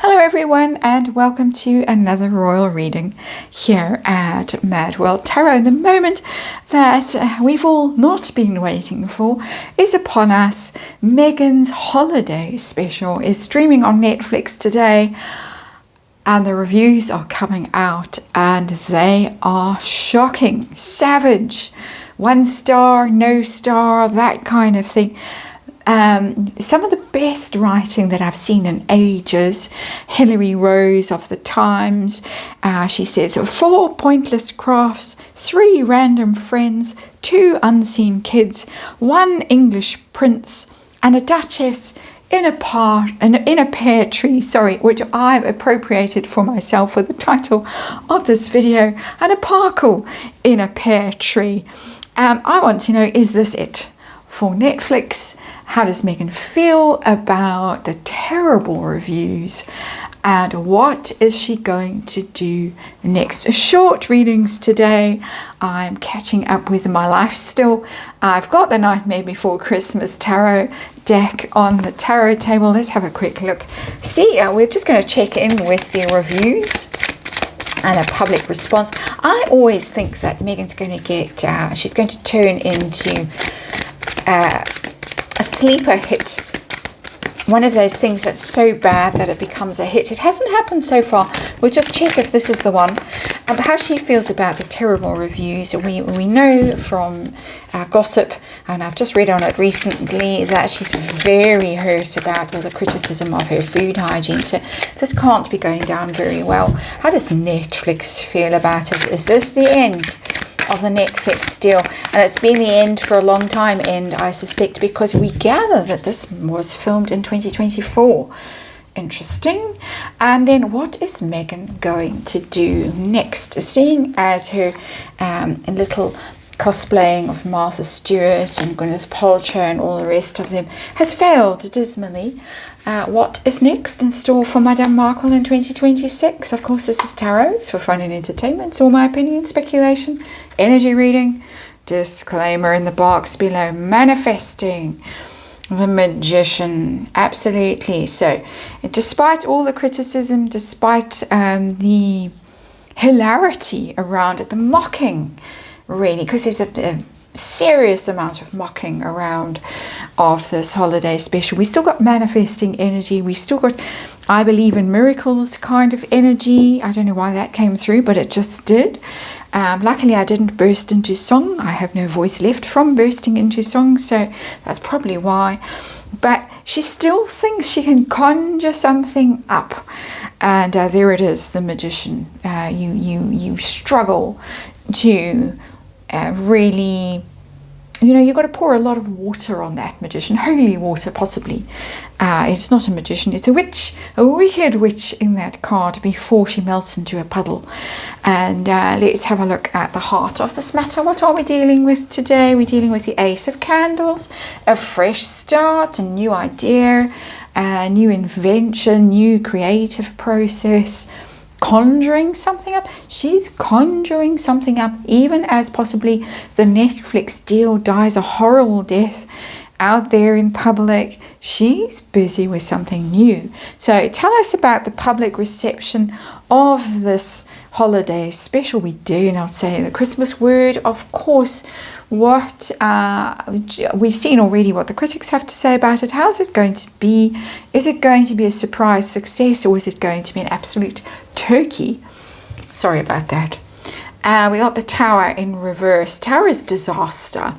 Hello everyone, and welcome to another royal reading here at MadWorldTarot. The moment that we've all not been waiting for is upon us. Meghan's holiday special is streaming on Netflix today, and the reviews are coming out and they are shocking, savage, 1 star, no star, that kind of thing. Some of the best writing that I've seen in ages. Hilary Rose of the Times, she says 4 pointless crafts, 3 random friends, 2 unseen kids, 1 English prince, and a duchess in a pear tree, which I've appropriated for myself with the title of this video, and a Parkle in a pear tree. I want to know, is this it for Netflix? How does Meghan feel about the terrible reviews? And what is she going to do next? Short readings today. I'm catching up with my life still. I've got the Nightmare Before Christmas tarot deck on the tarot table. Let's have a quick look. See, we're just going to check in with the reviews and a public response. I always think that Meghan's going to get, she's going to turn into a sleeper hit, one of those things that's so bad that it becomes a hit. It hasn't happened so far. We'll just check if this is the one. How she feels about the terrible reviews. We know from gossip, and I've just read on it recently, that she's very hurt about all the criticism of her food hygiene. So this can't be going down very well. How does Netflix feel about it? Is this the end of the Netflix deal? And it's been the end for a long time, and I suspect because we gather that this was filmed in 2024. Interesting. And then what is Meghan going to do next? Seeing as her little cosplaying of Martha Stewart and Gwyneth Paltrow and all the rest of them has failed dismally, what is next in store for Madame Markle in 2026? Of course, this is tarot. It's for fun and entertainment. It's all my opinion, speculation, energy reading. Disclaimer in the box below. Manifesting the Magician. Absolutely. So, despite all the criticism, despite the hilarity around it, the mocking, really, because there's a serious amount of mocking around of this holiday special. We still got manifesting energy. We've still got I believe in miracles kind of energy. I don't know why that came through, but it just did. Luckily I didn't burst into song. I have no voice left from bursting into song, so that's probably why. But she still thinks she can conjure something up, and there it is, the Magician. You struggle to really, you've got to pour a lot of water on that Magician, holy water possibly. It's not a magician, it's a witch, a wicked witch in that card before she melts into a puddle. And let's have a look at the heart of this matter. What are we dealing with today? We're dealing with the Ace of Candles, a fresh start, a new idea, a new invention, new creative process. Conjuring something up. She's conjuring something up, even as possibly the Netflix deal dies a horrible death out there in public. She's busy with something new. So tell us about the public reception of this holiday special. We do not say the Christmas word, of course. What we've seen already what the critics have to say about it. How's it going to be? Is it going to be a surprise success, or is it going to be an absolute turkey? Sorry about that. We got the Tower in reverse. Tower is disaster.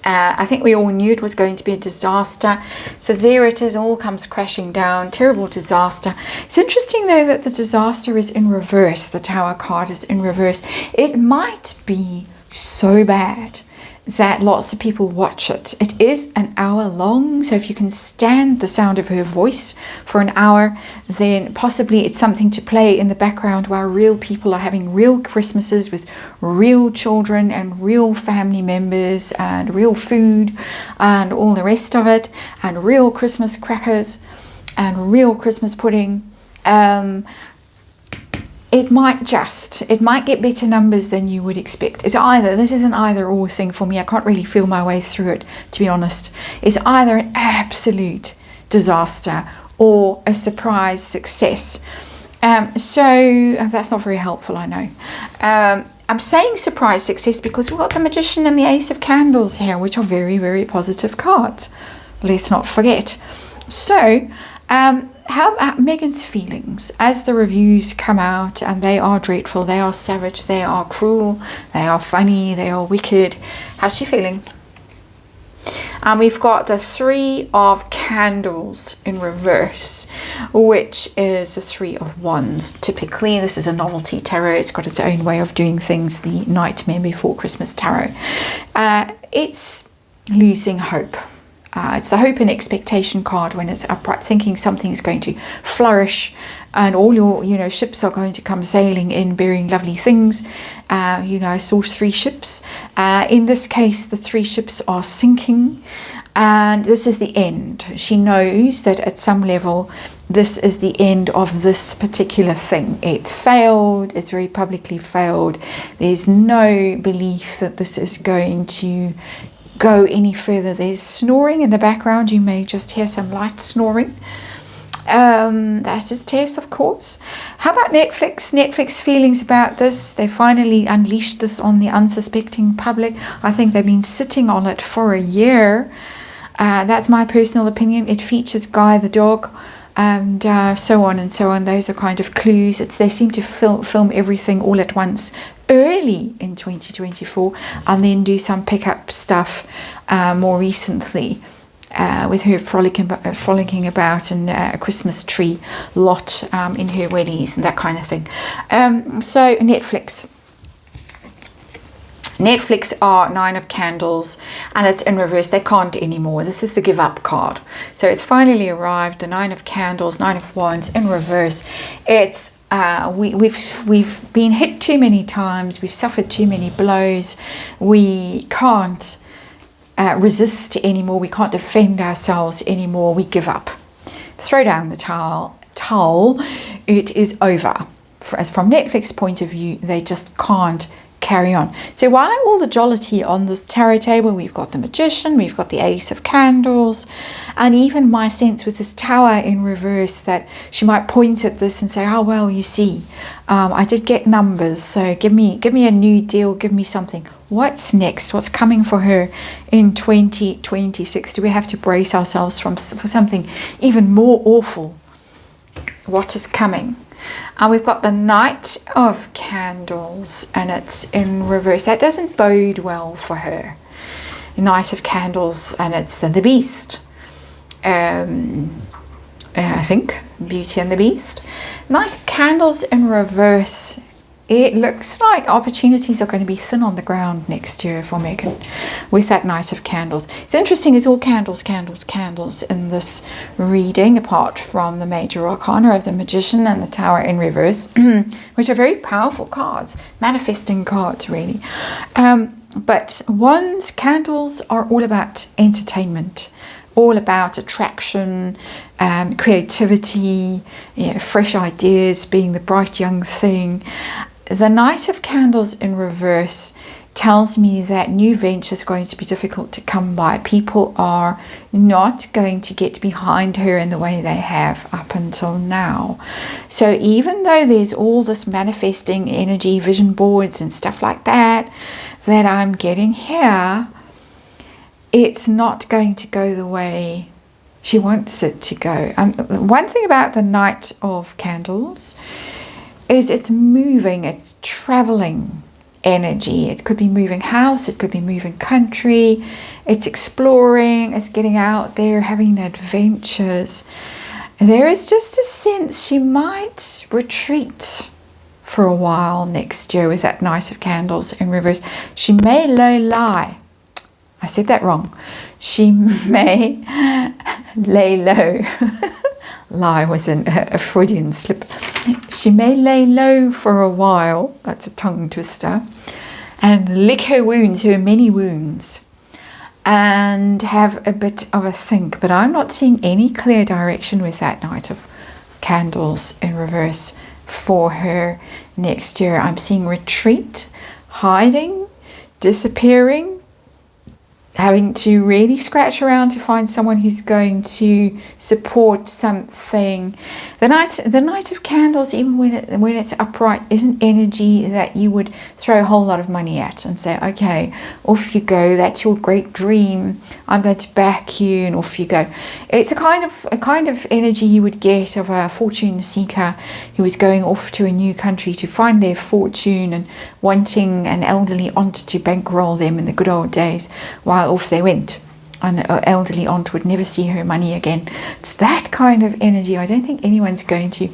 I think we all knew it was going to be a disaster. So there it is, all comes crashing down. Terrible disaster. It's interesting though that the disaster is in reverse. The Tower card is in reverse. It might be so bad that lots of people watch it. It is an hour long, so if you can stand the sound of her voice for an hour, then possibly it's something to play in the background while real people are having real Christmases with real children and real family members and real food and all the rest of it, and real Christmas crackers and real Christmas pudding. It might get better numbers than you would expect. This is an either or thing for me. I can't really feel my way through it, to be honest. It's either an absolute disaster or a surprise success. So that's not very helpful, I know. I'm saying surprise success because we've got the Magician and the Ace of Candles here, which are very, very positive cards. Let's not forget. So, how about Megan's feelings as the reviews come out? And they are dreadful, they are savage, they are cruel, they are funny, they are wicked. How's she feeling? And we've got the Three of Candles in reverse, which is the Three of Wands. Typically, this is a novelty tarot. It's got its own way of doing things, the Nightmare Before Christmas tarot. It's losing hope. It's the hope and expectation card when it's upright, thinking something's going to flourish and all your ships are going to come sailing in bearing lovely things. I saw 3 ships. In this case, the 3 ships are sinking, and this is the end. She knows that at some level this is the end of this particular thing. It's failed. It's very publicly failed. There's no belief that this is going to go any further. There's snoring in the background. You may just hear some light snoring. That is Tess, of course. How about Netflix? Netflix feelings about this. They finally unleashed this on the unsuspecting public. I think they've been sitting on it for a year. That's my personal opinion. It features Guy the dog, and so on and so on. Those are kind of clues. They seem to film everything all at once early in 2024, and then do some pickup stuff more recently. With her frolicking about in a Christmas tree lot in her wellies and that kind of thing. So Netflix are 9 of Candles, and it's in reverse. They can't anymore. This is the give up card. So it's finally arrived. The 9 of Candles, 9 of Wands in reverse. It's we've been hit too many times. We've suffered too many blows. We can't resist anymore. We can't defend ourselves anymore. We give up. Throw down the towel. It is over. From Netflix's point of view, they just can't carry on. So why all the jollity on this tarot table? We've got the Magician, we've got the Ace of Candles, and even my sense with this Tower in reverse that she might point at this and say, oh well, you see, I did get numbers, so give me a new deal, give me something. What's next? What's coming for her in 2026? Do we have to brace ourselves for something even more awful? What is coming? And we've got the Knight of Candles, and it's in reverse. That doesn't bode well for her. The Knight of Candles, and it's the Beast. I think Beauty and the Beast. Knight of Candles in reverse. It looks like opportunities are going to be thin on the ground next year for Megan with that Knight of Candles. It's interesting, it's all candles, candles, candles in this reading, apart from the major arcana of the Magician and the Tower in reverse, which are very powerful cards, manifesting cards really. But Wands, candles are all about entertainment, all about attraction, creativity, fresh ideas, being the bright young thing. The Knight of Candles in reverse tells me that new ventures are going to be difficult to come by. People are not going to get behind her in the way they have up until now. So even though there's all this manifesting energy, vision boards and stuff like that I'm getting here, it's not going to go the way she wants it to go. And one thing about the Knight of Candles is it's moving, it's traveling energy. It could be moving house, it could be moving country, it's exploring, it's getting out there, having adventures. There is just a sense she might retreat for a while next year with that Knight of Candles in reverse. She may lie. I said that wrong. She may lay low. Lie was a Freudian slip. She may lay low for a while. That's a tongue twister. And lick her wounds, her many wounds, and have a bit of a think. But I'm not seeing any clear direction with that Knight of Candles in reverse for her next year. I'm seeing retreat, hiding, disappearing, having to really scratch around to find someone who's going to support something. The Knight of Candles, even when it's upright, isn't energy that you would throw a whole lot of money at and say, okay, off you go, that's your great dream, I'm going to back you, and off you go. It's a kind of energy you would get of a fortune seeker who is going off to a new country to find their fortune and wanting an elderly aunt to bankroll them in the good old days, while off they went, and the elderly aunt would never see her money again. It's that kind of energy. I don't think anyone's going to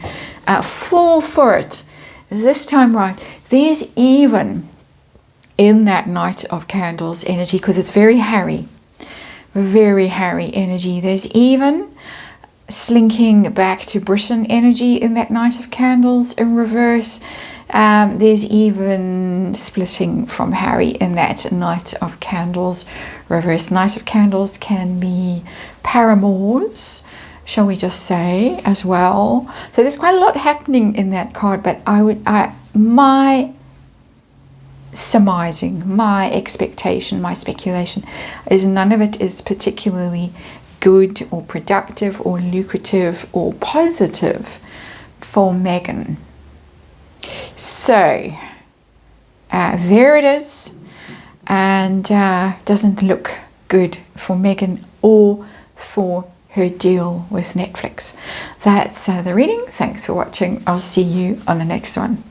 fall for it this time right. There's even in that Knight of Candles energy, because it's very Harry energy, there's even slinking back to Britain energy in that Knight of Candles in reverse. There's even splitting from Harry in that Knight of Candles reverse. Knight of Candles can be paramours, shall we just say, as well. So there's quite a lot happening in that card, but my surmising, my expectation, my speculation is none of it is particularly good or productive or lucrative or positive for Megan. So there it is, and doesn't look good for Megan or for her deal with Netflix. That's the reading. Thanks for watching. I'll see you on the next one.